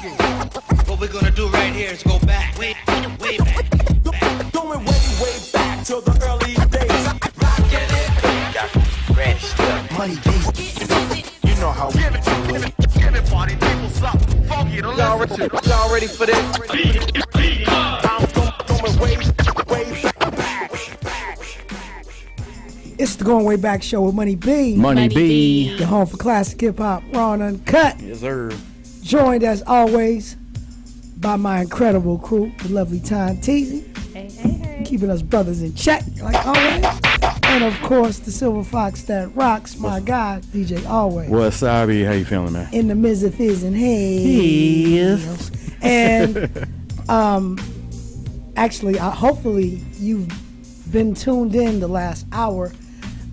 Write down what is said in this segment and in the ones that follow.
What we're gonna do right here is go back, way back. Going way back to the early days. Ready stuff. Money B. You know how we give it party people suck. Funky to listen to. Y'all ready for this? I'm going way back. It's the Going Way Back show with Money B. Money B. Your home for classic hip hop, raw and uncut. Yes, sir. Joined as always by my incredible crew, the lovely Tiffani. Hey. Keeping us brothers in check, like always. And of course, the silver fox that rocks, my guy, DJ Always. What's up, B? How you feeling, man? In the midst of his and Yes. And actually, hopefully you've been tuned in the last hour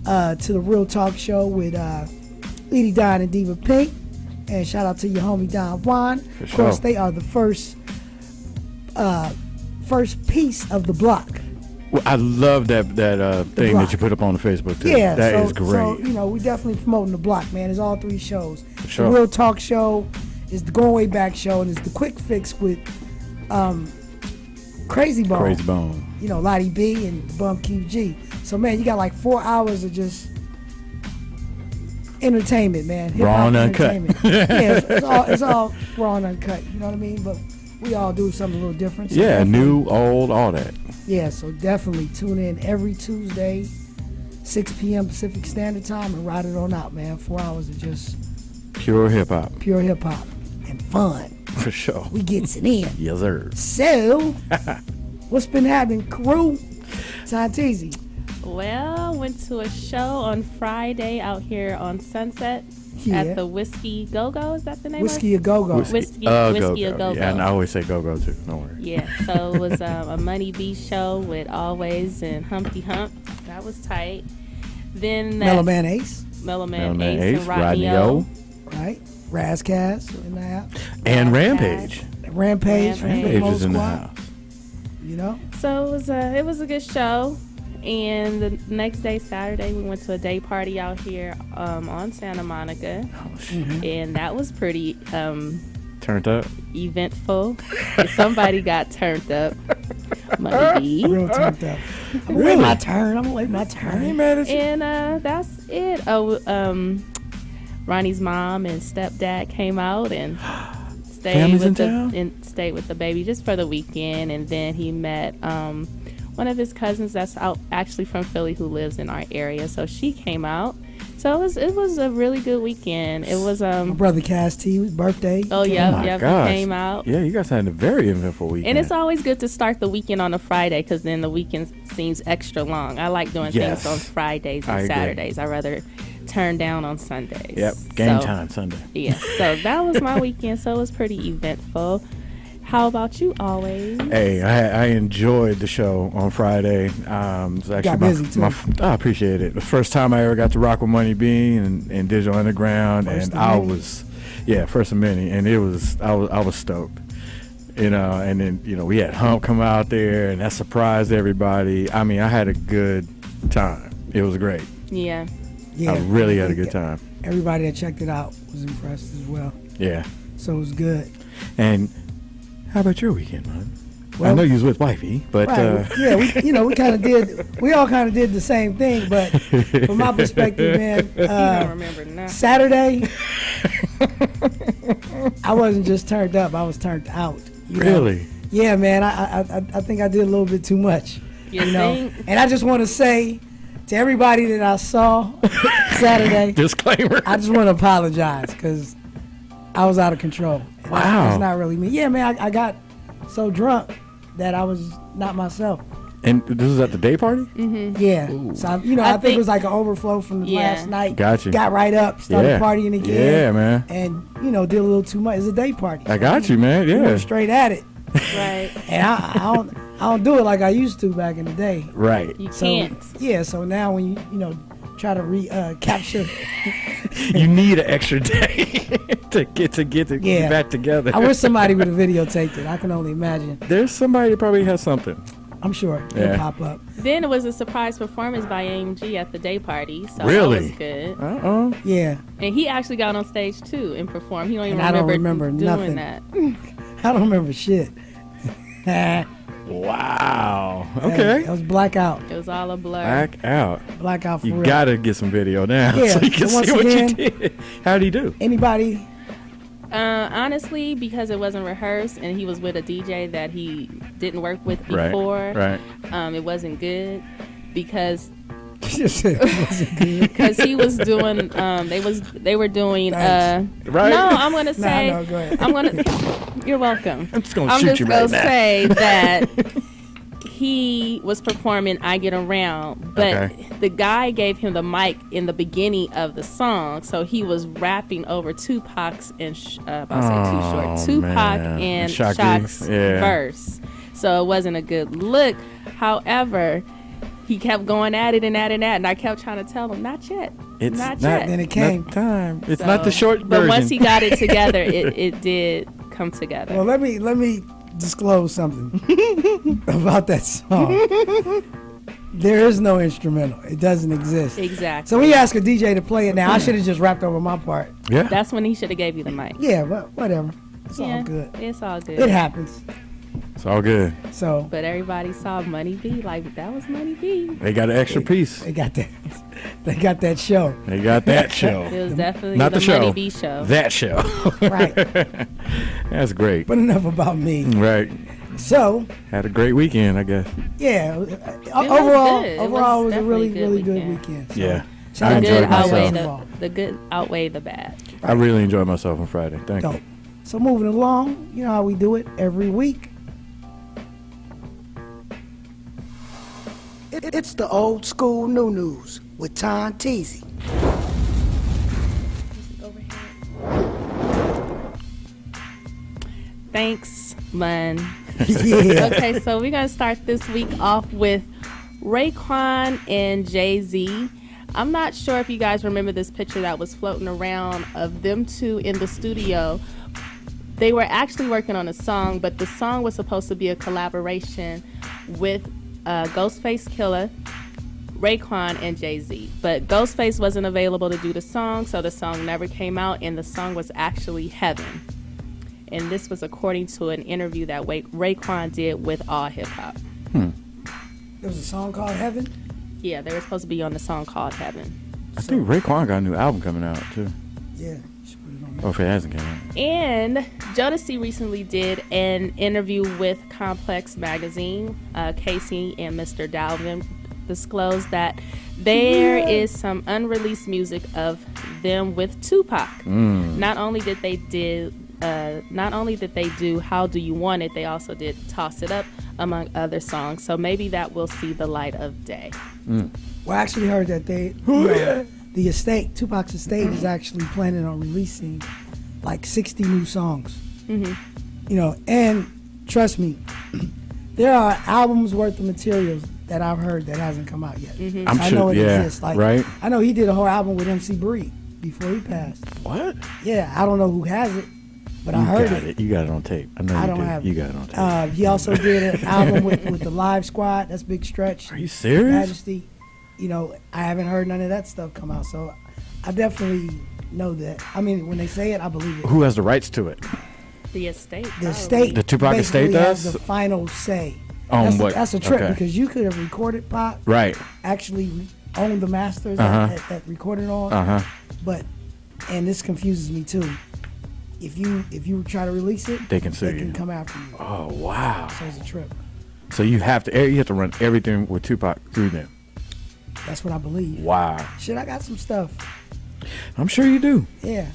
to the Real Talk Show with Edie Don and Diva Pink. And shout out to your homie Don Juan. Of course, they are the first piece of the block. Well, I love that thing block that you put up on the Facebook too. Yeah, that so, is great. So, you know, we definitely promoting the block, man. It's all three shows. Sure. The Real Talk Show is the Going Way Back show, and it's the Quick Fix with Crazy Bone. Crazy Bone. You know, Lottie B and Bum QG. So, man, you got like 4 hours of just entertainment, man. Hip-hop Raw and uncut. Yeah, it's all raw and uncut. You know what I mean? But we all do something a little different. So Yeah, new, old, all that. Yeah, so definitely tune in every Tuesday, 6 p.m. Pacific Standard Time, and ride it on out, man. 4 hours of just Pure hip hop. pure hip hop and fun. For sure. We gets it in. Yes, sir. So, what's been happening, crew? Tiffani. Well, went to a show on Friday out here on Sunset at the Whiskey Go-Go. Is that the name Whiskey a Go-Go. Whiskey Go-Go. a Go-Go. Yeah, and I always say go-go too. Don't worry. Yeah, so it was a Money B show with Always and Humpty Hump. That was tight. Then Mellow Man Ace, Mellow Man Mellow Ace and Rodney O. right? Razcast in the house. And Rampage. Rampage from Rampage Big Mo is in the Squad. house. You know? So it was a good show. And the next day, Saturday, we went to a day party out here on Santa Monica. Oh, shit. And that was pretty Turned up. eventful. Somebody got turned up. Money B. Real turned up. I'm gonna wait my turn. I'm gonna wait my I ain't turn. mad at you. And that's it. Ronnie's mom and stepdad came out and Family's in town? stayed with the baby just for the weekend. And then he met one of his cousins that's out actually from Philly who lives in our area. So she came out. So it was a really good weekend. It was My brother Cass T's birthday. oh came yeah, out. my he gosh. came out. Yeah, you guys had a very eventful weekend. And it's always good to start the weekend on a Friday because then the weekend seems extra long. I like doing Yes. things on Fridays I and agree. Saturdays. I rather turn down on Sundays. Yep, game So, time Sunday. Yeah, so that was my weekend. So it was pretty eventful. How about you, Always? Hey, I enjoyed the show on Friday. It was actually Got busy, too. I appreciate it. The first time I ever got to rock with Money B and Digital Underground, First and of I many. was, first of many, and I was stoked. You know, and then we had Hump come out there, and that surprised everybody. I mean, I had a good time. It was great. Yeah. Yeah, I really had a good time. Everybody that checked it out was impressed as well. Yeah. So it was good. And how about your weekend, man? Well, I know you was with wifey, but right. Yeah, we kind of did. We all kind of did the same thing, but from my perspective, man, You don't remember now. Saturday, I wasn't just turned up; I was turned out. you know? really. Yeah, man. I think I did a little bit too much. You know, think? and I just want to say to everybody that I saw Saturday, Disclaimer. I just want to apologize because I was out of control. Wow. It's not really me. Yeah, man. I got so drunk that I was not myself. And this was at the day party? Yeah. Ooh. So, I think it was like an overflow from the Yeah. last night. Gotcha. Got right up, started partying again. Yeah, man. And, did a little too much. It's a day party. I got you, man. We Yeah. went straight at it. Right. And I don't do it like I used to back in the day. Right. You So, can't. yeah, so now when you try to capture. You need an extra day to get Yeah. back together. I wish somebody would have videotaped it. I can only imagine. There's somebody that probably has something. I'm sure Yeah. it'll pop up. Then it was a surprise performance by AMG at the day party. So Really? that was good. Uh-oh. Yeah, And he actually got on stage too and performed. He don't even And I don't remember remember doing nothing. that. I don't remember shit. Wow. Okay. It was blackout. It was all a blur. Back out. Blackout for You real. gotta get some video now Yeah, so you can so once see what again- you did. How'd he do? Anybody? Honestly, because it wasn't rehearsed and he was with a DJ that he didn't work with before, Right. it wasn't good because It wasn't good. he was doing they were doing Thanks. Right? no, I'm gonna say no, go ahead. I'm gonna you're welcome. I'm just gonna I'm shoot just you gonna right now. say that he was performing I Get Around, but Okay. the guy gave him the mic in the beginning of the song, so he was rapping over Tupac's and Tupac man. and Shock Shock's G's? Yeah. verse. So it wasn't a good look. However, he kept going at it, and I kept trying to tell him, not yet. It's not not, yet. Then it came. not time. It's So- not the short But version. once he got it together, it did come together. Well, let me disclose something about that song. There is no instrumental. It doesn't exist. Exactly. So we asked a DJ to play it now. I should have just rapped over my part. yeah. That's when he should have gave you the mic. Yeah, but whatever. It's Yeah, all good. It's all good. It happens. It's all good. So But everybody saw Money B. Like, that was Money B. They got an extra piece. they got that. They got that show. They got that show. It was definitely Not the Money show. B show. That show. Right. That's great. But enough about me. Right. So Had a great weekend, I guess. yeah, was overall, good. It overall, it was a definitely really, good really good weekend. weekend. So Yeah. shout I out to good enjoyed outweigh myself. the good outweigh the bad. I really enjoyed myself on Friday. Thank Dope. you. So moving along, you know how we do it every week. It's the old school new news with Tom Teasy. Thanks, man. Yeah. Okay, so we're gonna start this week off with Raekwon and Jay-Z. I'm not sure if you guys remember this picture that was floating around of them two in the studio. They were actually working on a song, but the song was supposed to be a collaboration with Ghostface Killer, Raekwon, and Jay-Z. But Ghostface wasn't available to do the song, so the song never came out, and the song was actually Heaven. And this was according to an interview that Raekwon did with All Hip Hop. There was a song called Heaven. Yeah, they were supposed to be on the song called Heaven. I think Raekwon got a new album coming out, too. Yeah, you should put it on there. Oh, if it hasn't come out. And Jodeci recently did an interview with Complex Magazine. Casey and Mr. Dalvin disclosed that there is some unreleased music of them with Tupac. Not only did they do How Do You Want It, they also did Toss It Up, among other songs. So maybe that will see the light of day. Well, I actually heard that the estate, Tupac's estate, is actually planning on releasing like 60 new songs. You know, and trust me, there are albums worth of materials that I've heard that hasn't come out yet. I'm I sure, know it yeah, exists. Like, right? I know he did a whole album with MC Bree before he passed. What? Yeah, I don't know who has it, but I You heard got it. You got it on tape. I know I you don't do. have You it. got it on tape. He also did an album with the Live Squad. That's Big Stretch. Are you serious? Majesty. You know, I haven't heard none of that stuff come out, so I definitely know that. I mean, when they say it, I believe it. Who has the rights to it? The estate. The probably. estate, The Tupac basically estate has does? the final say. On what? That's a trip Okay. because you could have recorded Pop, Right. actually owned the masters that recorded all. But and this confuses me too. If you try to release it, They can sue they you. can come after you. Oh, wow. So it's a trip. So you have to run everything with Tupac through them. That's what I believe. Wow. Shit, I got some stuff. I'm sure you do. Yeah.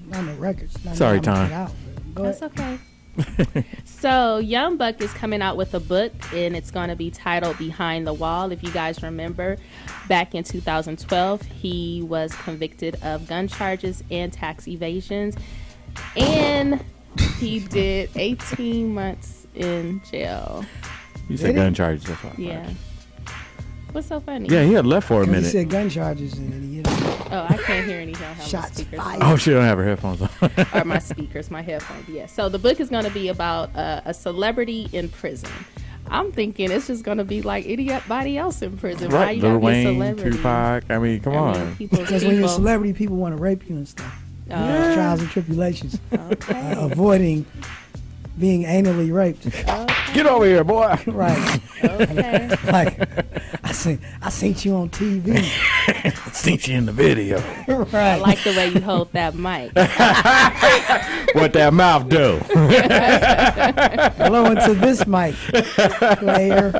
Not no records. Not Sorry, that I'm gonna Tom. put out, but go That's ahead. okay. So Young Buck is coming out with a book, and it's going to be titled Behind the Wall. If you guys remember, back in 2012, he was convicted of gun charges and tax evasions, and he did 18 months in jail. You Did said he? gun charges. That's why. Yeah. What's so funny? Yeah, he had left for a He minute. said gun charges and you know, Oh, I can't hear anything. I have my shots speakers fired. Oh, she don't have her headphones on. or my speakers, my headphones. Yeah. So the book is going to be about a celebrity in prison. I'm thinking it's just gonna be like anybody else in prison. Why Right, you Lil gotta be a Wayne, celebrity? Tupac. I mean, come on. Because when you're a celebrity, people want to rape you and stuff. Oh. Trials and tribulations. Okay. Avoiding being anally raped. Get over here, boy. Right. Okay. Like, I seen you on TV. Seen you in the video. I Right. like the way you hold that mic. What that mouth do? Blow into this mic, player.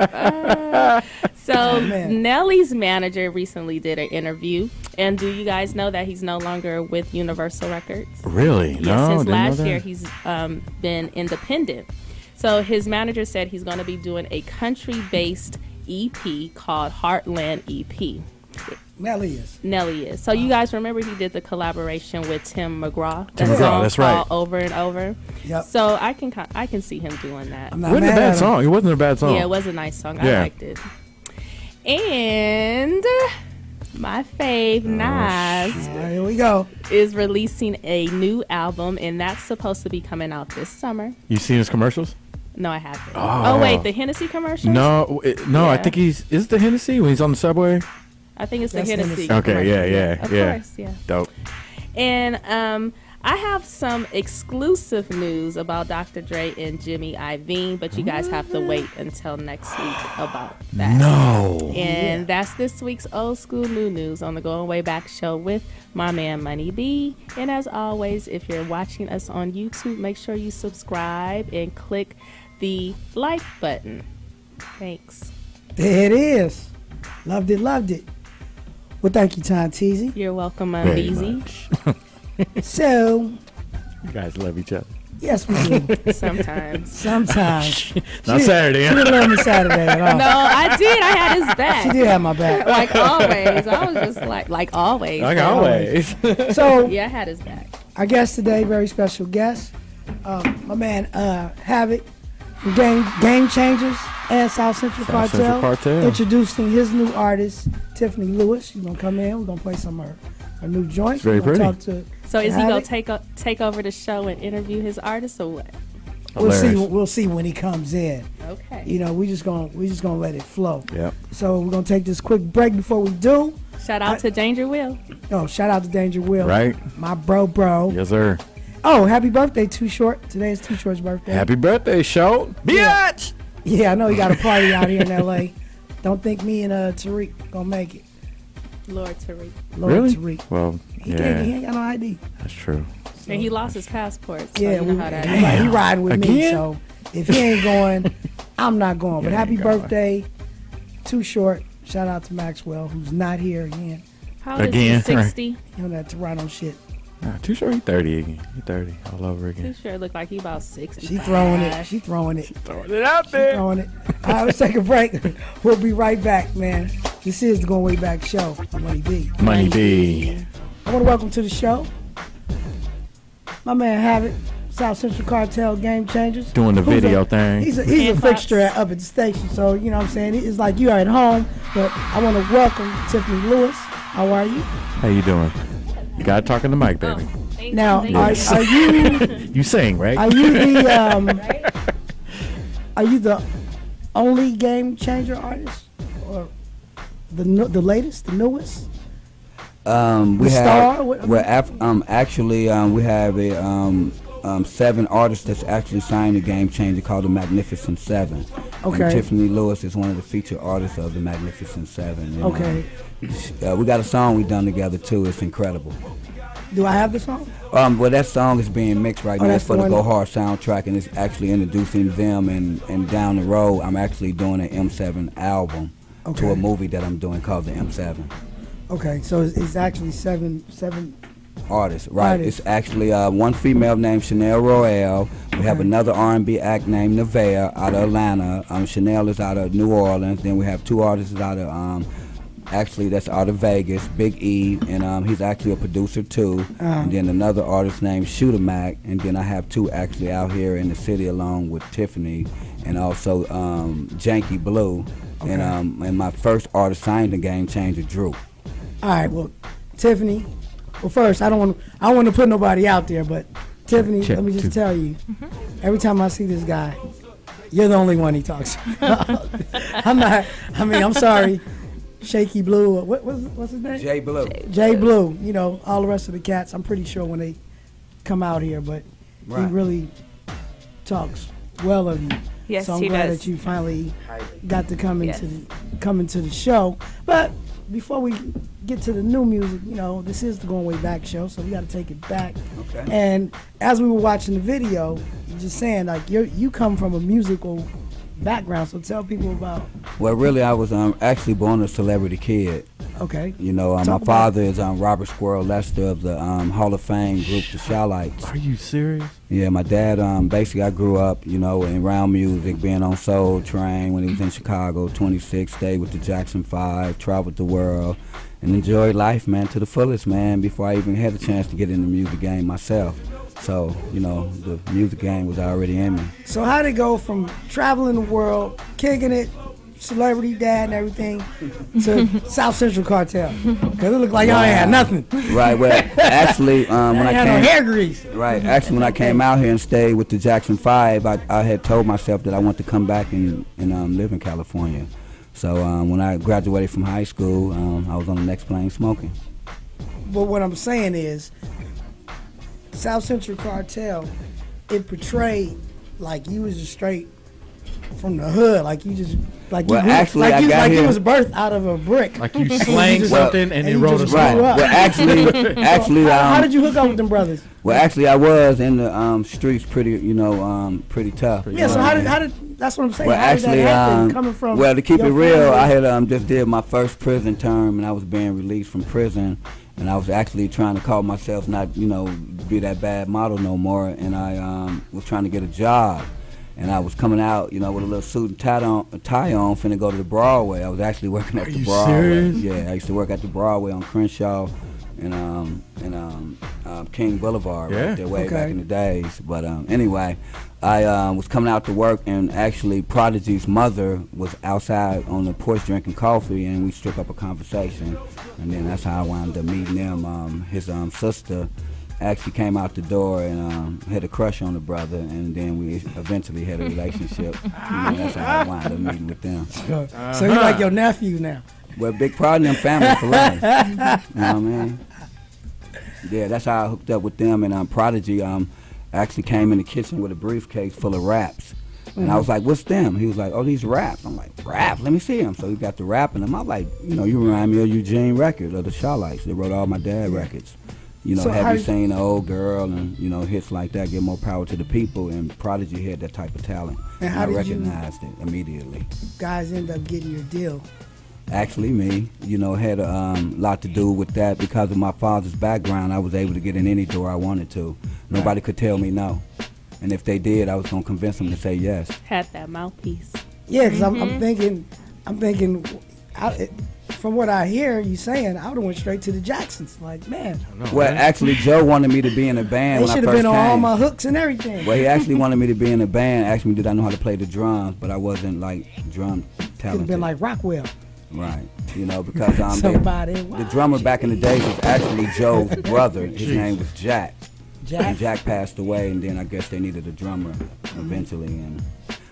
So man. Nelly's manager recently did an interview, and do you guys know that he's no longer with Universal Records? Really? Yes, No, since didn't know last that. year he's been independent. So his manager said he's going to be doing a country-based EP called Heartland EP. Nelly is. Nelly is. So you guys remember he did the collaboration with Tim McGraw? Tim That McGraw, song that's right. called Over and Over. Yep. So I can see him doing that. I'm It not wasn't a mad bad at him. song. It wasn't a bad song. Yeah, it was a nice song. I Yeah. liked it. And my fave, Nas, All right, here we go. is releasing a new album, and that's supposed to be coming out this summer. You seen his commercials? No, I haven't. Oh. Oh, wait, the Hennessy commercial? No, no. I Yeah. think is it the Hennessy when he's on the subway? I think it's the That's Hennessy. Hennessy. Okay, commercial. yeah. Of course, yeah. Dope. And I have some exclusive news about Dr. Dre and Jimmy Iovine, but you guys have to wait until next week about that. No. And that's this week's Old School New News on the Going Way Back show with my man Money B. And as always, if you're watching us on YouTube, make sure you subscribe and click the like button. Thanks. There it is. Loved it, loved it. Well, thank you, Tom Teasy. You're welcome, Very Beezy. much. So, You guys love each other. yes, we do. Sometimes. Sometimes. Not Saturday. She Huh? didn't love me Saturday at all. No, I did. I had his back. She did have my back. Like always. I was just like always. Like always. So, Yeah, I had his back. our guest today, very special guest, my man Havocc from Game Changers and South Central South Central Cartel. introducing his new artist, Tiffani Lewis. She's going to come in. We're going to play some of her new joints. Very We're gonna pretty. Talk to So is he gonna Havocc. take over the show and interview his artists or what? Hilarious. We'll see when he comes in. Okay. You know, we just gonna let it flow. Yep. So we're gonna take this quick break before we do. Shout out to Danger Will. Oh, shout out to Danger Will. Right. My bro. Yes, sir. Oh, happy birthday, Too Short. Today is Too Short's birthday. Happy birthday, show. Yeah. Bitch. Yeah, I know he got a party out here in L.A. Don't think me and Tariq gonna make it. Lord Tariq. Lord Really? Tariq. Well, He yeah, ain't got no ID. that's true. And he lost his passport. So Yeah, you know how that is. he riding with me. Again? So if he ain't going, I'm not going. But You happy ain't going. birthday, Too Short. Shout out to Maxwell, who's not here again. How old is Again, he? right. 60? You know that Toronto shit. Nah, too sure he 30 again. He 30 all over Too again. sure look like he about 60. She throwing it. She throwing it. Throwing it out there. Throwing it. All right, let's take a break. We'll be right back, man. This is the Going Way Back show. Money B. Money B. I want to welcome to the show my man Havocc, South Central Cartel Game Changers. Doing the Who's video a- thing. He's a Handbox. fixture up at the station, so you know what I'm saying. It's like you are at home, but I want to welcome Tiffani Lewis. How are you? How you doing? You gotta talk in the mic, baby. Thank Now, you, are thank you. you You sing, right? are you the are you the only Game Changer artist, or the latest, the newest? We The have star? What- actually we have a 7 artists that's actually signed the Game Changer called the Magnificent Seven. Okay. And Tiffani Lewis is one of the featured artists of the Magnificent Seven. And, Okay. we got a song we done together too. It's incredible. Do I have the song? Well, that song is being mixed right Oh, now. that's It's for the the one- Go Hard soundtrack, and it's actually introducing them. And down the road, I'm actually doing an M7 album to Okay. a movie that I'm doing called the M7. Okay, so it's actually seven. Artist, right? Artist. It's actually one female named Chanel Royale. We have Okay. another R&B act named Nevaeh out of Atlanta. Chanel is out of New Orleans. Then we have 2 artists out of actually that's out of Vegas, Big E, and he's actually a producer too. And then another artist named Shooter Mac. And then I have 2 actually out here in the city along with Tiffany, and also Janky Blue. Okay. And my first artist signed the Game Changer, Drew. All right, well, Tiffany. Well, first, I don't want to put nobody out there, but Tiffany, Check let me just two. tell you, every time I see this guy, You're the only one he talks about. I'm sorry. Shaky Blue, what's his name? Jay Blue. Jay Blue. You know, all the rest of the cats, I'm pretty sure when they come out here, but he really talks well of you. Yes, so I'm he glad does. that you finally got to come into the show. But before we get to the new music, you know, this is the Going Way Back show, so we got to take it back. Okay. And as we were watching the video, you're just saying like you come from a musical background, so tell people about. Well, really, I was actually born a celebrity kid. Okay. You know, my father is Robert Squirrel Lester of the Hall of Fame group, the Shalites. Are you serious? Yeah, my dad, basically I grew up, you know, around music, being on Soul Train when he was in Chicago, 26, stayed with the Jackson 5, traveled the world, and enjoyed life, man, to the fullest, man, before I even had a chance to get in the music game myself. So, you know, the music game was already in me. So how did it go from traveling the world, kicking it, celebrity dad and everything, to South Central Cartel? Because it looked like y'all ain't had nothing. Right, well, actually, when I had came... no hair grease. Right, actually, when I came out here and stayed with the Jackson 5, I had told myself that I want to come back and live in California. So when I graduated from high school, I was on the next plane smoking. But what I'm saying is, South Central Cartel, it portrayed like you was just straight from the hood, like you just like Well, you, actually, like I you, got like here- you was birthed out of a brick. Like you slang something and you he wrote a just song. grew up. Well, actually, How did you hook up with them brothers? Well, actually, I was in the streets pretty, pretty tough. Yeah, so how did that's what I'm saying. Well, how did actually, that happen? Coming from well, to keep your it real, family? I had just did my first prison term, and I was being released from prison, and I was actually trying to call myself not, be that bad model no more, and I was trying to get a job, and I was coming out, with a little suit and tie on, finna go to the Broadway. I was actually working at the Broadway. Serious? Yeah, I used to work at the Broadway on Crenshaw and King Boulevard right there way back in the days. But anyway, I was coming out to work, and actually Prodigy's mother was outside on the porch drinking coffee, and we struck up a conversation, and then that's how I wound up meeting them. His sister actually came out the door and had a crush on the brother, and then we eventually had a relationship. That's how I wound up meeting with them. So you like your nephew now? Well, big part of them family for life. You know what I mean? Yeah, that's how I hooked up with them. And Prodigy actually came in the kitchen with a briefcase full of raps. And I was like, what's them? He was like, oh, these raps. I'm like, rap? Let me see them. So he got the rapping them. I'm like, you remind me of Eugene Record, of the Shalites. They wrote all my dad records. So have you seen The Old Girl and, hits like that, Give More Power to the People. And Prodigy had that type of talent. And how I did recognized it immediately. Guys end up getting your deal? Actually, me, had a lot to do with that. Because of my father's background, I was able to get in any door I wanted to. Nobody could tell me no. And if they did, I was going to convince them to say yes. Had that mouthpiece. Yeah, because I'm thinking, from what I hear you saying, I would have went straight to the Jacksons. Like, man. Well, actually, Joe wanted me to be in a band They when I should first have been came. on all my hooks and everything. Well, he actually wanted me to be in a band. Asked me, did I know how to play the drums, but I wasn't, drum Could have talented. been like Rockwell. Right. Because Somebody. the drummer back in the days was actually Joe's brother. His name was Jack. And Jack passed away, and then I guess they needed a drummer eventually.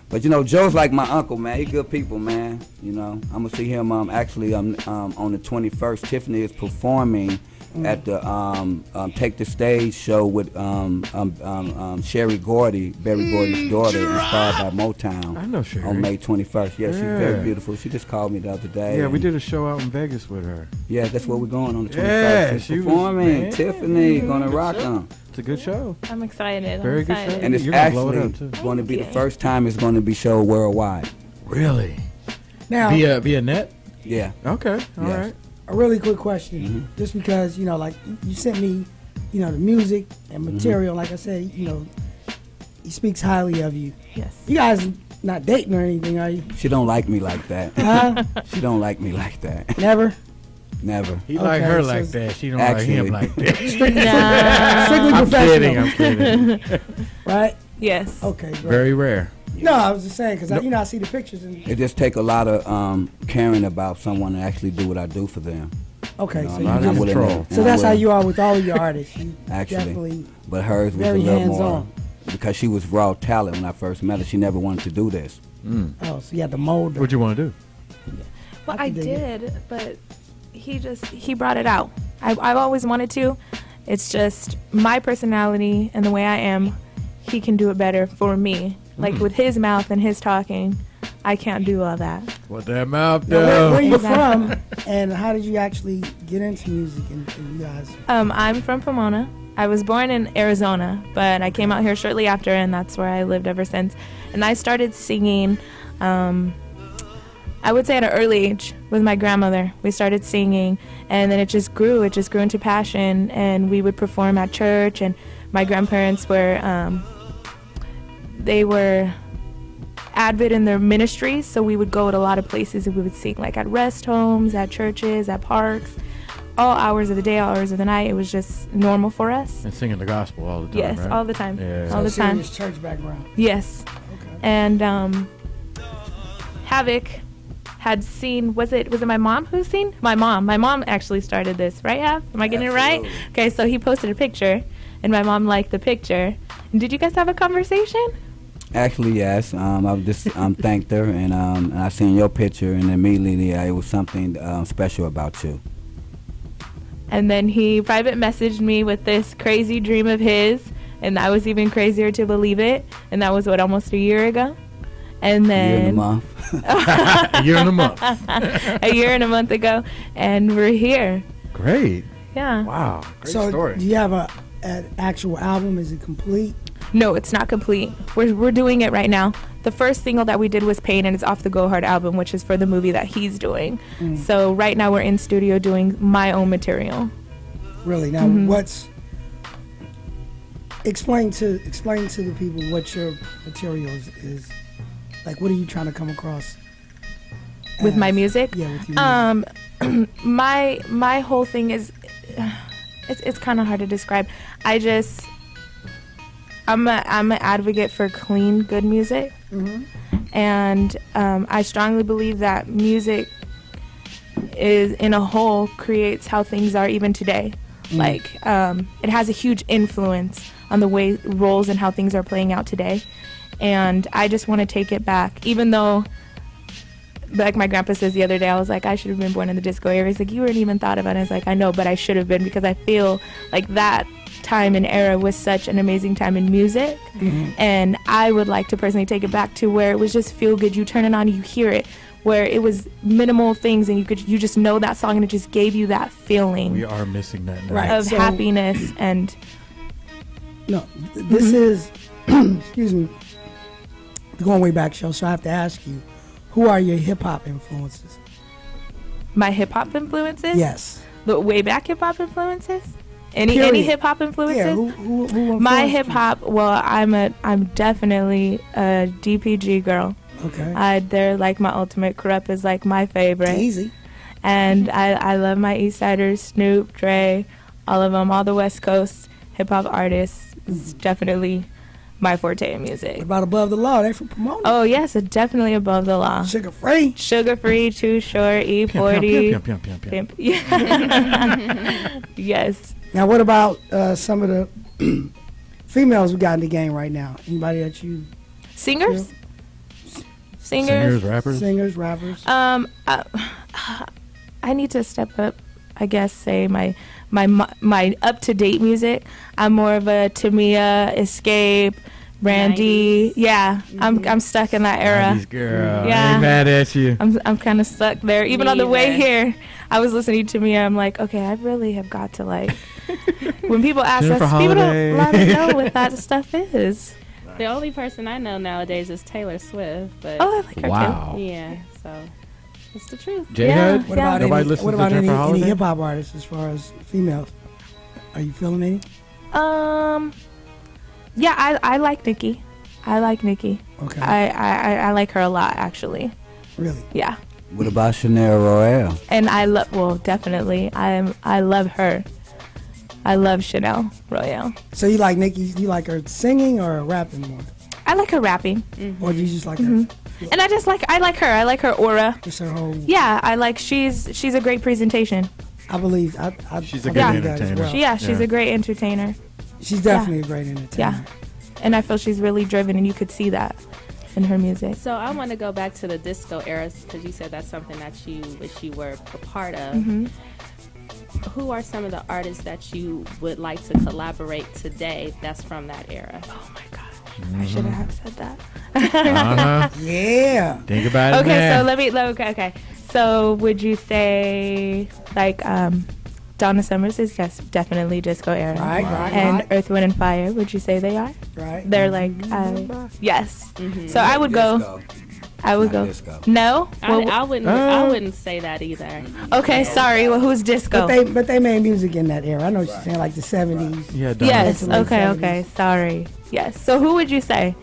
But Joe's like my uncle, man. He good people, man. I'm gonna see him actually on the 21st. Tiffany is performing at the Take the Stage show with Sherry Gordy, Berry Gordy's daughter, inspired by Motown. I know Sherry. On May 21st. Yeah, she's very beautiful. She just called me the other day. Yeah, we did a show out in Vegas with her. Yeah, that's where we're going on the 21st. Yeah, She's she was- performing. man. Tiffany gonna rock them. It's a good show. I'm excited. Very I'm good excited. show. And it's You're gonna blow it actually up, too. going to be the first time it's going to be shown worldwide. Really? Now, Via net? Yeah. Okay. All Yes. right. a really quick question, just because like you sent me, the music and material. Like I said, he speaks highly of you. Yes. You guys not dating or anything, are you? She don't like me like that. Huh? She don't like me like that. Never. Never. He like Okay, her so like it's- that. She don't Actually. like him like that. Strictly I'm professional, kidding. right? Yes. Okay. Great. Very rare. No, I was just saying because I see the pictures and It just take a lot of caring about someone to actually do what I do for them. okay. So I'm you not just, willing to- control. so that's how you are with all of your artists. You Actually. definitely But hers was very a little hands more. on. because she was raw talent when I first met her. She never wanted to do this. Oh, so you had to mold her. What'd you want to do? Well, I I can dig it. did, but he brought it out. I've always wanted to. It's just my personality and the way I am. He can do it better for me. Like with his mouth and his talking, I can't do all that. What that mouth Now, where are do? you from, and how did you actually get into music and you guys? I'm from Pomona. I was born in Arizona, but I came out here shortly after, and that's where I lived ever since. And I started singing, I would say at an early age with my grandmother. We started singing, and then it just grew. It just grew into passion, and we would perform at church, and my grandparents were, they were avid in their ministry, so we would go to a lot of places, and we would sing like at rest homes, at churches, at parks, all hours of the day, all hours of the night. It was just normal for us. And singing the gospel all the time, Yes, right? all the time. Yeah. All the time. Serious church background. Yes. Okay. And Havocc had seen, was it my mom who seen? My mom actually started this, right, Hav? Am I getting it right? Okay, so he posted a picture, and my mom liked the picture. And did you guys have a conversation? Actually, yes. I just thanked her, and I seen your picture, and immediately it was something special about you. And then he private messaged me with this crazy dream of his, and I was even crazier to believe it. And that was almost a year ago. And then Year and a month. A year and a month. a year and a month ago, and we're here. Great. Yeah. Wow. Great So, story. do you have an actual album? Is it complete? No, it's not complete. We're doing it right now. The first single that we did was Pain, and it's off the Go Hard album, which is for the movie that he's doing. So right now we're in studio doing my own material. Really? Now, explain to the people what your material is. Like, what are you trying to come across With my as? music? Yeah, with your music. My whole thing is, it's kind of hard to describe. I'm an advocate for clean, good music, and I strongly believe that music is, in a whole, creates how things are even today. Like, it has a huge influence on the way roles and how things are playing out today, and I just want to take it back. Even though, like my grandpa says the other day, I was like, I should have been born in the disco era. He's like, you weren't even thought about it. I was like, I know, but I should have been, because I feel like that time and era was such an amazing time in music, and I would like to personally take it back to where it was just feel good. You turn it on, you hear it, where it was minimal things, and you just know that song, and it just gave you that feeling We are missing that now. Right. of So- happiness. And No, this is, excuse me, the Going Way Back show. So I have to ask you, who are your hip hop influences? my hip hop influences, Yes. the way back hip hop influences, any Period. hip hop influences. Yeah. Who My influenced hip you? hop, well, I'm definitely a DPG girl. Okay. They're like my ultimate. Corrupt is like my favorite. Easy. And I love my East Siders, Snoop, Dre, all of them, all the West Coast hip hop artists. Is definitely my forte in What music. about Above the Law? They from Pomona. Oh yes, it's definitely above the law. Sugar Free. Sugar Free, Too Short, E40. Pimp. Yeah. Yes. Now, what about some of the females we got in the game right now? Anybody that you Singers. Singers, rappers. singers, rappers? I need to step up. I guess say my up to date music. I'm more of a Tamia, Escape, Brandy. 90s. Yeah, I'm stuck in that era. 90s girl. Yeah. Ain't mad at you. I'm kind of stuck there. Even Me on the way either. here, I was listening to Tamia. I'm like, okay, I really have got to like. When people ask Jennifer us, people Holiday. don't a lot of know what that stuff is. The only person I know nowadays is Taylor Swift, but Oh, I like her Wow. yeah, so it's the truth. J Yeah. Hud? What Yeah. about Nobody any, listens what to about Jennifer any Holiday? hip hop artists as far as females? Are you feeling any? Yeah, I like Nicki. I like Nicki. Okay. I like her a lot, actually. Really? Yeah. What about Chanel Royale? And I love, well, definitely. I love her. I love Chanel Royale. So you like Nicki? You like her singing or rapping more, I like her rapping, or do you just like her? and I like her. I like her aura. Just her whole. Yeah, I like she's a great presentation. I believe. She's a I good believe that as entertainer. well. She's a great entertainer. She's definitely a great entertainer. Yeah. and I feel she's really driven, and you could see that in her music. So I want to go back to the disco era because you said that's something that you wish you were a part of. Who are some of the artists that you would like to collaborate today that's from that era? Oh my gosh, I should have said that. Yeah. Think about it. Okay, now. so let me. Okay. So would you say like Donna Summers is just definitely disco era, Right. and Earth, Wind, and Fire? Would you say they are? Right. They're like yes. So I would go. I would go. Disco. No. I wouldn't say that either. Okay, sorry. Well, who's disco? But they made music in that era. I know she's saying like the 70s. Yeah. Yes. Late Okay. 70s. Okay. Sorry. Yes. So who would you say?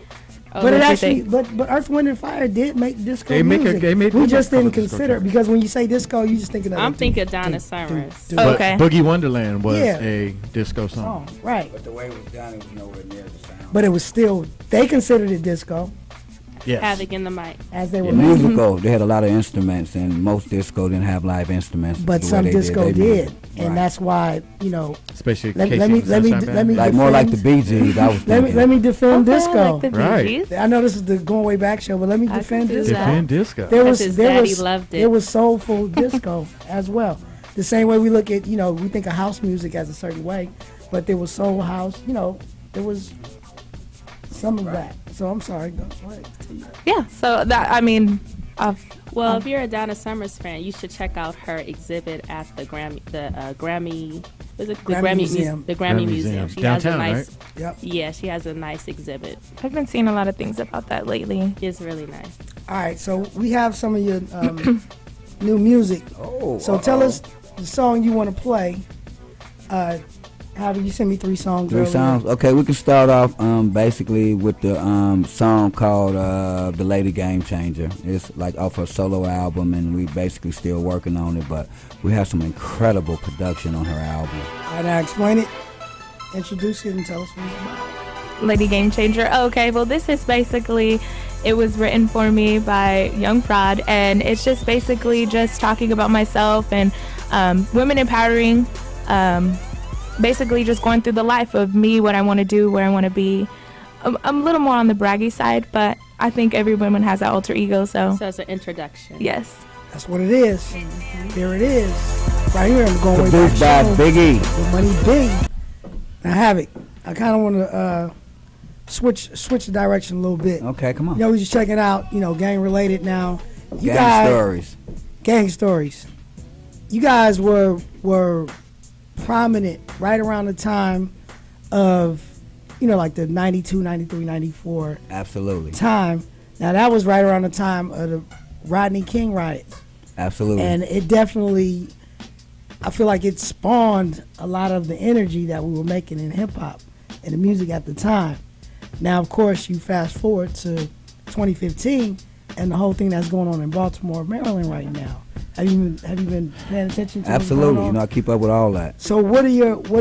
But it What you actually, think? but Earth, Wind, and Fire did make disco They make music. they made we a just couple didn't disco consider it tracks. because when you say disco, you just thinking of I'm like thinking Donna Summers. But Okay. Boogie Wonderland was Yeah. a disco song. song, right? But the way it was done, it was nowhere near the sound. But it was still they considered it disco Yes. Havocc in the mic. as they were Yeah, making. musical, they had a lot of instruments, and most disco didn't have live instruments. But the way some they disco They did, music. and Right. that's why Especially Let Casey me- and let me- Sunshine let me- Band. like more like the Bee Gees. I was thinking. let me defend Okay, disco. like the Bee Right. Gees. I know this is the Going Way Back show, but let me I can defend do disco. that. Defend disco. There Because his daddy loved it. There was soulful disco as well. The same way we look at, we think of house music as a certain way, but there was soul house. There was some of that. So I'm sorry. Go ahead. Yeah. So that Well, if you're a Donna Summers fan, you should check out her exhibit at the Grammy. Was it the Grammy Museum. The Grammy Grammy Museum. Museum. She Downtown, has a nice. Yep. Yeah, she has a nice exhibit. I've been seeing a lot of things about that lately. It's really nice. All right. So we have some of your new music. Oh, So tell us the song you want to play. Javi, you sent me 3 songs. Three earlier. songs. Okay, we can start off basically with the song called "The Lady Game Changer." It's like off her solo album, and we basically still working on it, but we have some incredible production on her album. All right, now explain it, introduce it, and tell us what it's about. Lady Game Changer. Okay, well, this is basically, it was written for me by Young Prod, and it's just basically just talking about myself and women empowering, basically just going through the life of me, what I want to do, where I want to be. I'm a little more on the braggy side, but I think every woman has that alter ego, so So it's an introduction. yes. That's what it is. Here it is. Right here on the Going Way Back Produced by show. Big E. With Money B. Now, Havocc, I kind of want to switch the direction a little bit. Okay, come on. We just checking out, gang related now. You Gang guys, stories. Gang stories. You guys were prominent right around the time of, like the 92, 93, 94 Absolutely. time. Now, that was right around the time of the Rodney King riots. Absolutely. And it definitely, I feel like it spawned a lot of the energy that we were making in hip hop and the music at the time. Now, of course, you fast forward to 2015 and the whole thing that's going on in Baltimore, Maryland right now. Have you been paying attention to what's Absolutely. going on? I keep up with all that. So what are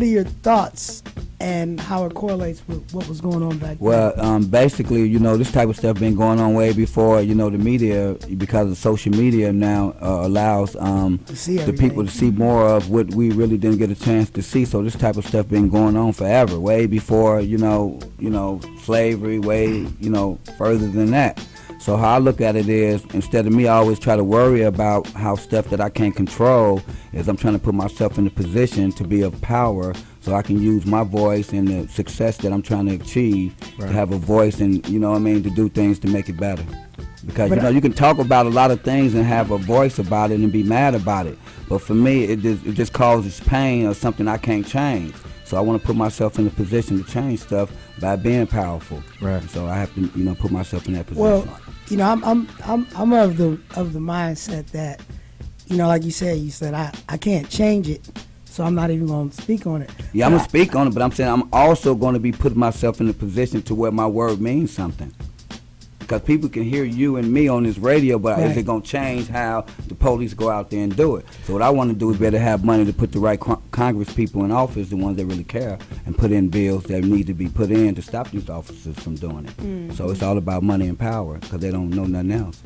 your thoughts and how it correlates with what was going on back then? Well, basically, this type of stuff been going on way before, the media, because of social media now allows see the everything. people to see more of what we really didn't get a chance to see. So this type of stuff been going on forever, way before, slavery, way, further than that. So how I look at it is, instead of me always try to worry about how stuff that I can't control, is I'm trying to put myself in a position to be of power so I can use my voice and the success that I'm trying to achieve to have a voice and, to do things to make it better. Because, But you can talk about a lot of things and have a voice about it and be mad about it. But for me, it just causes pain or something I can't change. So I want to put myself in a position to change stuff by being powerful. Right. So I have to, put myself in that position. Well, I'm of the mindset that, like you said I can't change it, so I'm not even going to speak on it. Yeah, I'm going to speak on it, but I'm saying I'm also going to be putting myself in a position to where my word means something. Because people can hear you and me on this radio, but is Right. it going to change how the police go out there and do it? So what I want to do is better have money to put the right Congress people in office, the ones that really care, and put in bills that need to be put in to stop these officers from doing it. So it's all about money and power, because they don't know nothing else.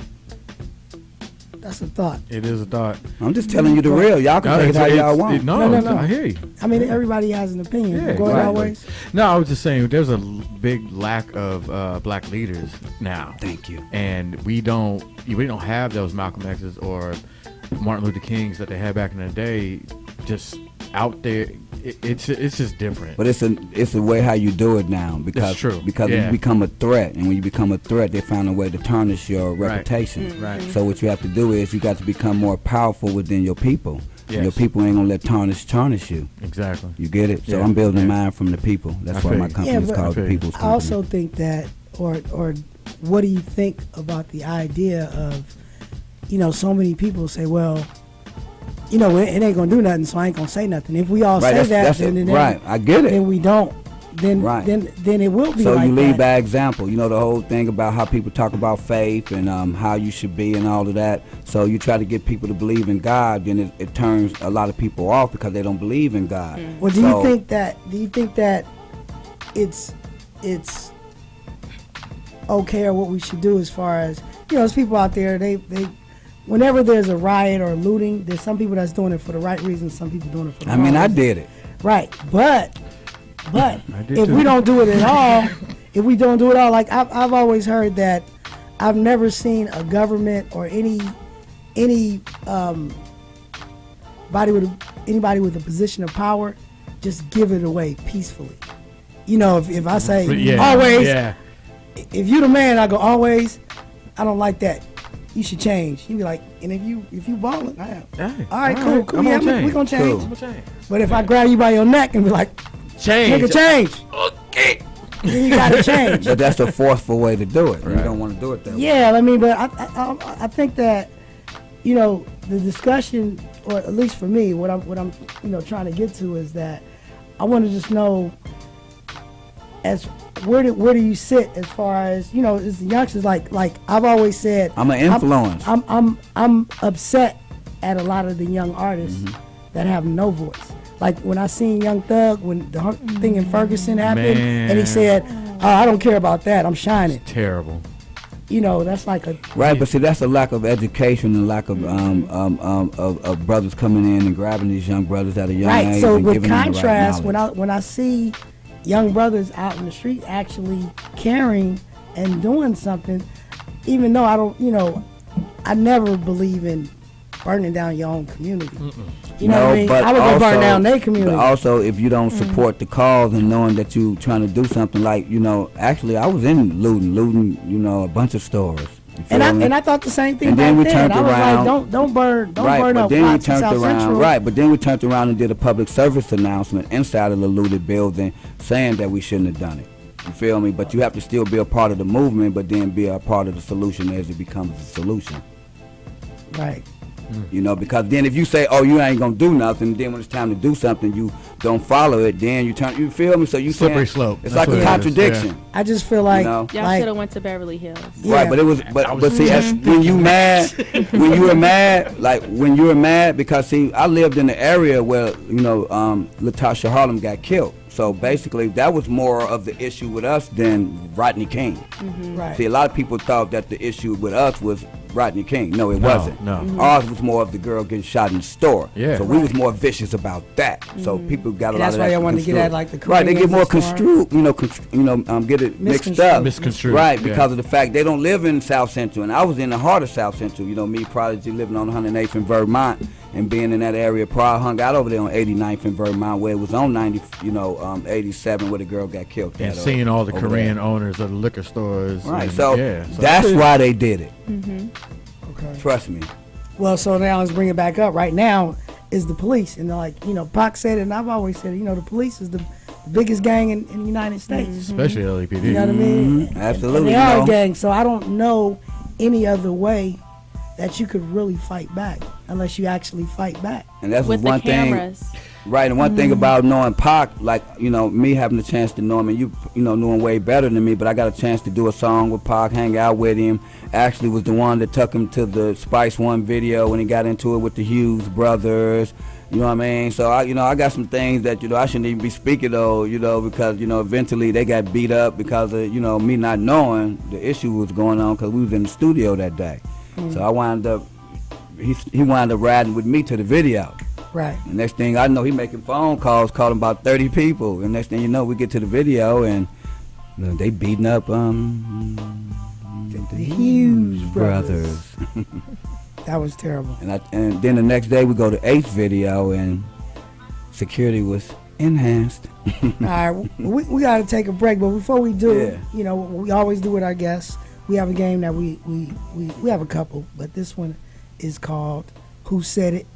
That's a thought. It is a thought. I'm just telling you the real. Y'all can take it how y'all want. No. I hear you. I mean, everybody has an opinion. Yeah, Go exactly. always. No, I was just saying there's a big lack of black leaders now. Thank you. And we don't have those Malcolm X's or Martin Luther Kings that they had back in the day just out there. It's just different. But it's a way how you do it now, because It's true. because Yeah. you become a threat, and when you become a threat, they find a way to tarnish your reputation. Right. So what you have to do is you got to become more powerful within your people. Yes. Your people ain't gonna let tarnish you. Exactly. You get it? So Yeah. I'm building Yeah. mine from the people. That's I why feel my you. company Yeah, is but called I the feel you. People's I Company. also think that, or what do you think about the idea of, so many people say, well, it ain't gonna do nothing, so I ain't gonna say nothing. If we all Right, say that's that, it. then Right, I get it. Then we don't. Then Right. then it will be So like you lead that. by example. You know the whole thing about how people talk about faith and how you should be and all of that. So you try to get people to believe in God, then it turns a lot of people off because they don't believe in God. Well, do you think that it's okay, or what we should do as far as there's people out there, they whenever there's a riot or looting, there's some people that's doing it for the right reasons, some people doing it for the wrong I reasons. did it. Right, but did if too. we don't do it at all, like I've always heard that I've never seen a government or anybody with a position of power just give it away peacefully. If I say always, if you the man, I go always. I don't like that. You should change. You'd be like, and if you ballin', I am. Hey, All right, all cool. I'm Yeah, gonna we gonna change. Cool. But if I grab you by your neck and be like, Change. nigga, change. Okay. Then you gotta change. But that's a forceful way to do it. You don't want to do it that way. Yeah, I mean, but I think that the discussion, or at least for me, what I'm trying to get to is that I want to just know as where do you sit as far as as the youngsters, like I've always said, I'm an influence. I'm upset at a lot of the young artists that have no voice. Like when I seen Young Thug, when the thing in Ferguson happened, and he said, I don't care about that, I'm shining. Terrible. That's like a Right, but see, that's a lack of education and lack of brothers coming in and grabbing these young brothers at a young age. right. So and with giving them the right contrast, knowledge. when I see young brothers out in the street actually caring and doing something, even though I don't, I never believe in burning down your own community. You know what I mean? But I would go burn down their community. But also, if you don't support the cause and knowing that you trying to do something like, actually, I was in looting, a bunch of stores. You feel me? And I thought the same thing And back then we then. turned I was around. like, don't burn Right, but up then we lots in turned South around. Central. Right, but then we turned around and did a public service announcement inside of the looted building, saying that we shouldn't have done it. You feel me? But you have to still be a part of the movement, but then be a part of the solution as it becomes a solution. Right. Because then if you say, oh, you ain't gonna do nothing, then when it's time to do something, you don't follow it, then you feel me? So you Slippery can't- slope. It's That's like what a it is, contradiction. I just feel like, Y'all Y'all like should have went to Beverly Hills. yeah. Right, but see, that's when you mad, when you were mad, because see, I lived in the area where Latasha Harlem got killed. So basically, that was more of the issue with us than Rodney King. Right. See, a lot of people thought that the issue with us was Rodney King. No, it wasn't. No. Ours was more of the girl getting shot in the store. Yeah. So we was more vicious about that. So people got a And lot that's of why that. y'all wanted to get construed. at, like, the right. They get Koreans more as far- construed. Get it mixed up. Misconstrued. Right, Yeah. because of the fact they don't live in South Central, and I was in the heart of South Central. Me, Prodigy, living on 108th in Vermont, and being in that area. Prior, hung out over there on 89th in Vermont, where it was on 87, where the girl got killed. And at, seeing all the over Korean there. owners of the liquor stores. Right, and- so yeah, that's why they did it. Okay. Trust me. Well, so now let's bring it back up. Right now is the police, and they're like, Pac said it, and I've always said it. The police is the biggest gang in the United States. especially LAPD. You know what I mean? Mhm, absolutely, And they are you a know. gang, so I don't know any other way that you could really fight back unless you actually fight back. And that's With one the cameras. thing. Right, and one thing about knowing Pac, like, me having the chance to know him, and you know him way better than me, but I got a chance to do a song with Pac, hang out with him. Actually was the one that took him to the Spice One video when he got into it with the Hughes brothers. You know what I mean? So I got some things that I shouldn't even be speaking of, because eventually they got beat up because of me not knowing the issue was going on because we was in the studio that day. So I wound up he wound up riding with me to the video. Right. And next thing I know, he making phone calls, calling about 30 people. And next thing you know, we get to the video and they beating up The Hughes brothers. That was terrible. And then the next day we go to Ace video and security was enhanced. All right, we got to take a break, but before we do, Yeah. you know, we always do with our guests. We have a game that we have a couple, but this one is called Who Said It?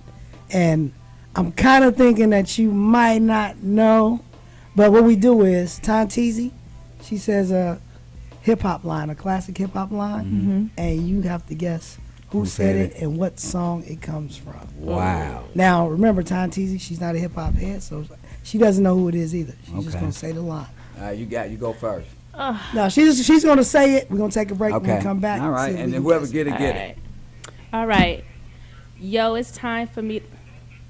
And I'm kind of thinking that you might not know, but what we do is Tanteezy, she says a hip-hop line, a classic hip-hop line, and you have to guess who said it and what song it comes from. Wow. Now, remember, Tanteezy, she's not a hip-hop head, so she doesn't know who it is either. She's just going to say the line. All right, you go first. No, she's going to say it. We're going to take a break. Okay. We're going to come back. All right, see if and we then can whoever guess get it, get Alright. it. All right. Yo, it's time for me.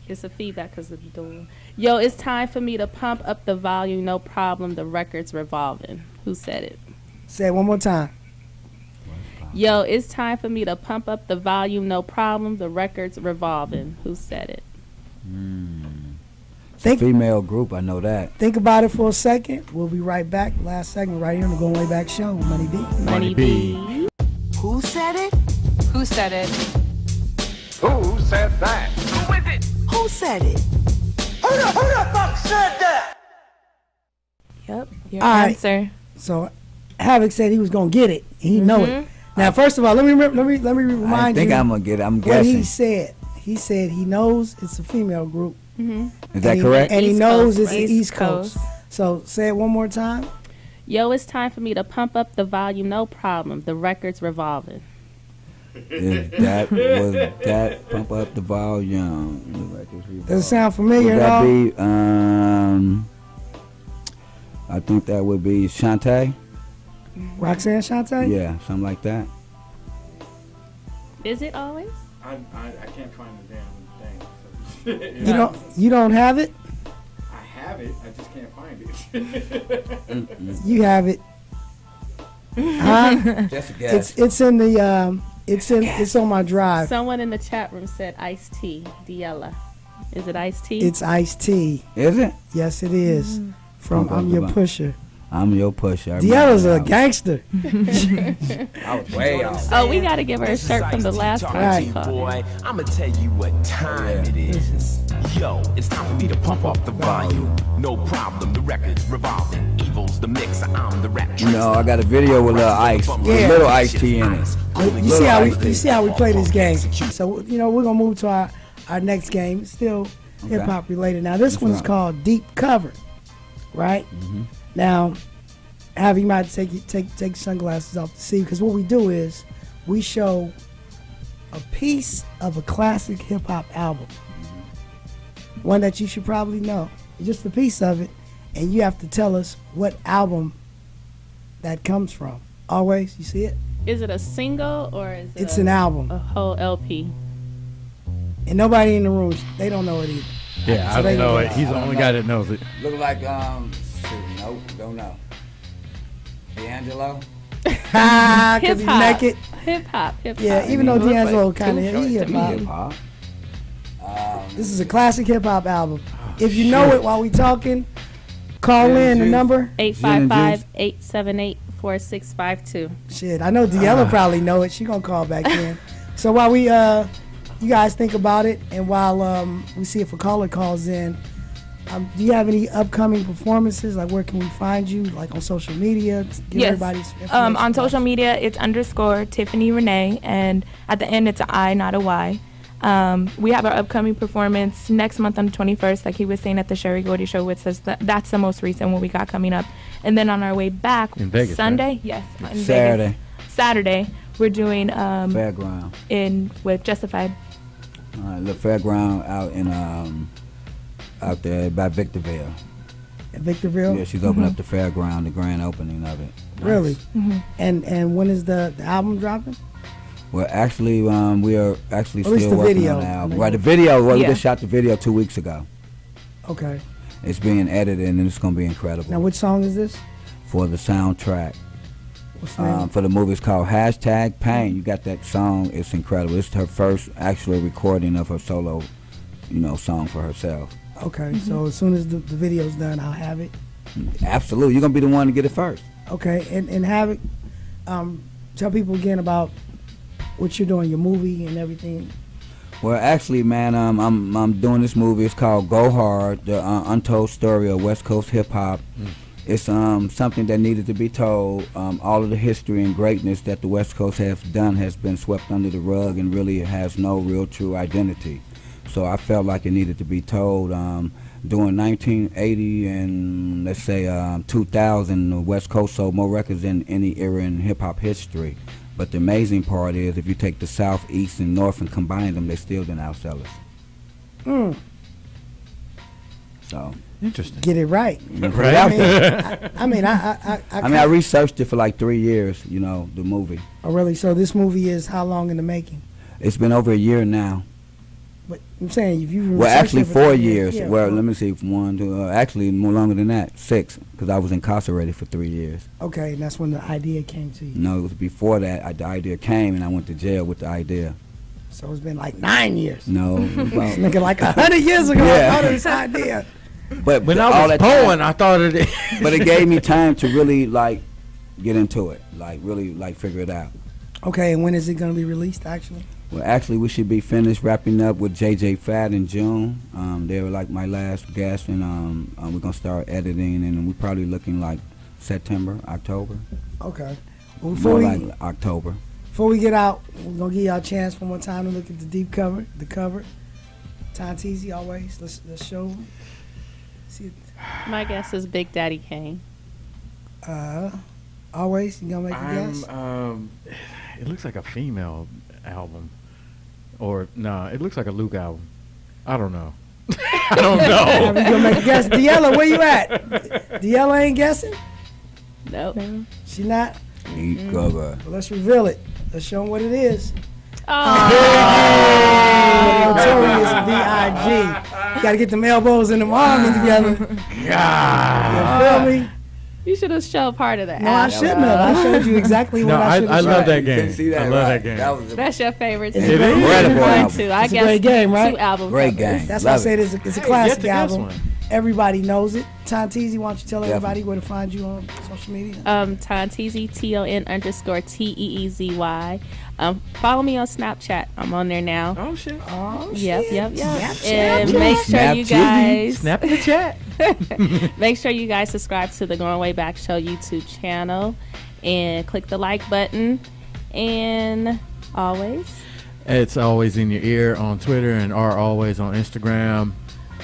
It's a feedback because of the door. Yo, it's time for me to pump up the volume. No problem. The record's revolving. Who said it? Say it one more time. Yo, it's time for me to pump up the volume. No problem. The record's revolving. Who said it? It's a female group, I know that. Think about it for a second. We'll be right back. Last segment right here on the Going Way Back show with Money B. Money B. Who said it? Who said it? Who said that? Who is it? Who said it? Who the fuck said that? Yep, your All right. answer. So Havocc said he was going to get it. He know it. Now, first of all, let me remind I think you I'm gonna get it. I'm what guessing. he said. He said he knows it's a female group. Is that and correct? And he East knows Coast, it's right? the East East Coast. Coast. So say it one more time. Yo, it's time for me to pump up the volume. No problem. The record's revolving. Is that was that pump up the volume? Does it sound familiar Would at that all? be? I think that would be Shantae. Roxanne Shante? Yeah, something like that. Is it always? I can't find the damn thing. You don't have it? I have it. I just can't find it. You have it. Huh? Just a guess. It's in the it's on my drive. Someone in the chat room said iced tea. Diella. Is it iced tea? It's iced tea. Is it? Yes, it is. From Okay, I'm Your goodbye. Pusher. I'm your pusher. I Diella's a remember that. gangster. I was way off. Oh, we got to give her a shirt from the last time Right. she called. Boy, I'ma tell you what time it is. Yo, it's time for me to pump up the volume. No problem, the record's revolving. Evil's the mixer, I'm the rap. You know, I got a video with Little Ice, with Yeah. Little Ice Tea in it. You see how we play this game. So we're gonna move to our next game. It's still hip hop related. Now this one's right. called Deep Cover, right? Now, Abby, you might take sunglasses off to see, because what we do is we show a piece of a classic hip hop album, one that you should probably know, just a piece of it, and you have to tell us what album that comes from. Always, you see it? Is it a single or is it It's an album, a whole LP? and nobody in the room, they don't know it either. Yeah, So I they don't know know it. He's the only guy that knows it. Look like nope, don't know. D'Angelo. Because he's Hip-hop. naked. Hip hop. Yeah, even though D'Angelo kind of hip hop. Hip hop. This is a classic hip hop album. If you know it while we talking, call in the number. 855-878-4652. Shit, I know D'Ella probably know it. She gonna call back in. So while we you guys think about it, and while we see if a caller calls in, do you have any upcoming performances? Like, where can we find you? Like on social media? Give Yes. everybody's information. On social media, it's _ Tiffany Renee, and at the end, it's an I, not a Y. We have our upcoming performance next month on the 21st, like he was saying at the Sherry Gordy show, which says that's the most recent one we got coming up. And then on our way back, In Vegas, Sunday, right? yes, in Saturday. Vegas. Saturday, we're doing Fairground. with Justified. The fairground out in out there by Victorville. At Victorville? Yeah, she's opening up the fairground, the grand opening of it. Really? And when is the album dropping? Well, actually, we are actually At least still the working video. on the album. Right, the video. Well, we Yeah. just shot the video 2 weeks ago. Okay. It's being edited, and it's going to be incredible Now, which song is this? for the soundtrack for the movie. It's called #Pain. You got that song. It's incredible. It's her first actual recording of her solo, song for herself. Okay, so as soon as the video's done, I'll have it. Absolutely. You're going to be the one to get it first. Okay, and Havocc, tell people again about what you're doing, your movie and everything. Well, actually, man, I'm doing this movie. It's called Go Hard, the untold story of West Coast hip hop. It's something that needed to be told. All of the history and greatness that the West Coast has done has been swept under the rug and really has no real true identity. So I felt like it needed to be told. During 1980 and let's say 2000, the West Coast sold more records than any era in hip hop history. But the amazing part is, if you take the South, East, and North and combine them, they still didn't outsell us. So interesting. Get it right. Right. I researched it for like 3 years. The movie. Oh, really? So this movie is how long in the making? It's been over a year now. But I'm saying if you actually 4 years. Yeah, well, let me see, 1, 2, actually more longer than that, 6, because I was incarcerated for 3 years. Okay, and that's when the idea came to you. No, it was before that. The idea came, and I went to jail with the idea. So it's been like 9 years. No, it's looking like 100 years ago. Yeah. I thought of this idea. But when I was poem, I thought of it. But it gave me time to really get into it, really figure it out. Okay, and when is it going to be released? Actually. Well, actually, we should be finished wrapping up with JJ Fat in June. They were like my last guest, and we're gonna start editing, and we're probably looking like September, October. Okay. Well, more like October. Before we get out, we're gonna give y'all a chance one more time to look at the cover. Tanteezy always. Let's show them. See it. My guess is Big Daddy Kane. Always. You gonna make a guess? It looks like a female album. Or no, it looks like a Luke album. I don't know. I don't know. You gonna make a guess? Deella, where you at? Deella ain't guessing? Nope. No. She not? Well, let's reveal it. Let's show them what it is. Notorious B.I.G. Gotta get them elbows and them arms together. God. You feel me? You should have shown part of that. No, I shouldn't have. I showed you exactly what I should have. I love that game. I love that game. That's your favorite. It's too. a great One, too. I it's guess a great game, right? 2 albums. Great game. That's why I said it's a classic album. One. Everybody knows it. Tanteezy, why don't you tell everybody where to find you on social media? Tanteezy, TON_TEEZY. Follow me on Snapchat. I'm on there now. Oh shit. Oh Yep. Snapchat. And make sure you guys snap in the chat. Make sure you guys subscribe to the Going Way Back Show YouTube channel and click the like button. And always, it's always in your ear on Twitter and are always on Instagram.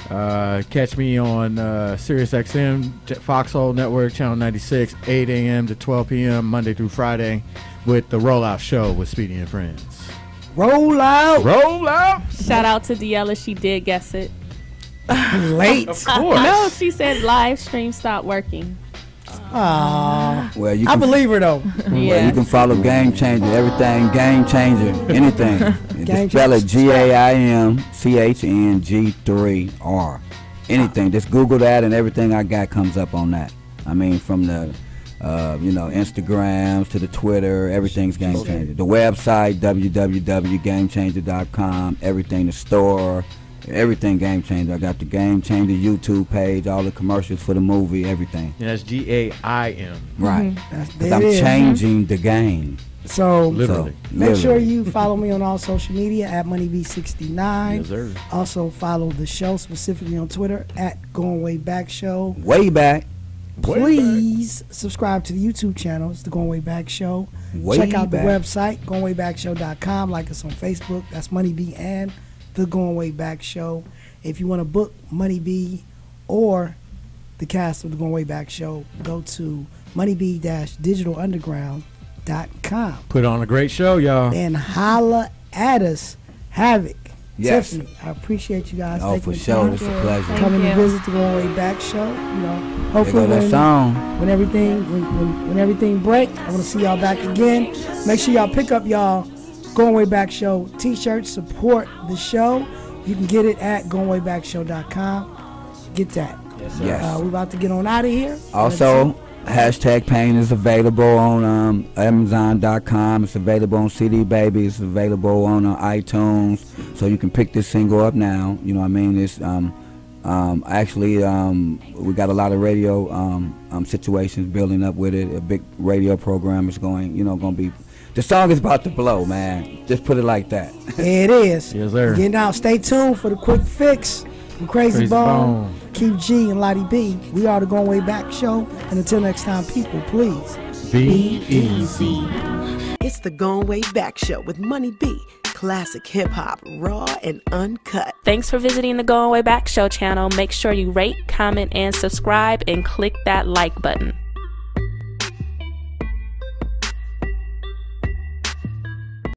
Catch me on SiriusXM Foxhole Network Channel 96, 8 a.m. to 12 p.m. Monday through Friday with the Rollout Show with Speedy and Friends. Roll out. Shout out to Deella. She did guess it. Late. Of course. No, she said live stream stopped working. Aww. Well, I believe her though. Well, you can follow Game Changer, everything Game Changer, anything. Just spell it GAIMCHNG3R. Anything. Just Google that and everything I got comes up on that. I mean, from the Instagrams to the Twitter, everything's Game Changer. The website, www.gamechanger.com, everything, the store, everything Game Changer. I got the Game Changer YouTube page, all the commercials for the movie, everything. Yeah, that's GAIM. Right. Because I'm changing the game. So, literally. Make sure you follow me on all social media at MoneyB69. Yes, sir. Also follow the show specifically on Twitter at Going Way Back Show. Way back. Please subscribe to the YouTube channel. It's the Going Way Back Show. Check out the website, goingwaybackshow.com. Like us on Facebook. That's Money B and the Going Way Back Show. If you want to book Money B or the cast of the Going Way Back Show, go to moneyb-digitalunderground.com. Put on a great show, y'all. And holla at us. Havocc. Yes. Tiffani, I appreciate you guys Oh, taking for the sure. time It's a pleasure. coming to visit the Going Way Back Show. Hopefully that song. when everything break, I want to see y'all back again. Make sure y'all pick up y'all Going Way Back Show t-shirts. Support the show. You can get it at goingwaybackshow.com. Get that. Yes. We're about to get on out of here. Also, Hashtag Pain is available on Amazon.com. It's available on CD Baby. It's available on iTunes. So you can pick this single up now. You know what I mean? It's actually we got a lot of radio situations building up with it. A big radio program is going. You know, going to be. The song is about to blow, man. Just put it like that. It is. Yes, sir. Getting out. Stay tuned for the quick fix from Crazy Bone, Keith G, and Lottie B. We are the Going Way Back show. And until next time, people, please be easy. It's the Going Way Back show with Money B. Classic hip hop, raw and uncut. Thanks for visiting the Going Way Back Show channel. Make sure you rate, comment, and subscribe, and click that like button.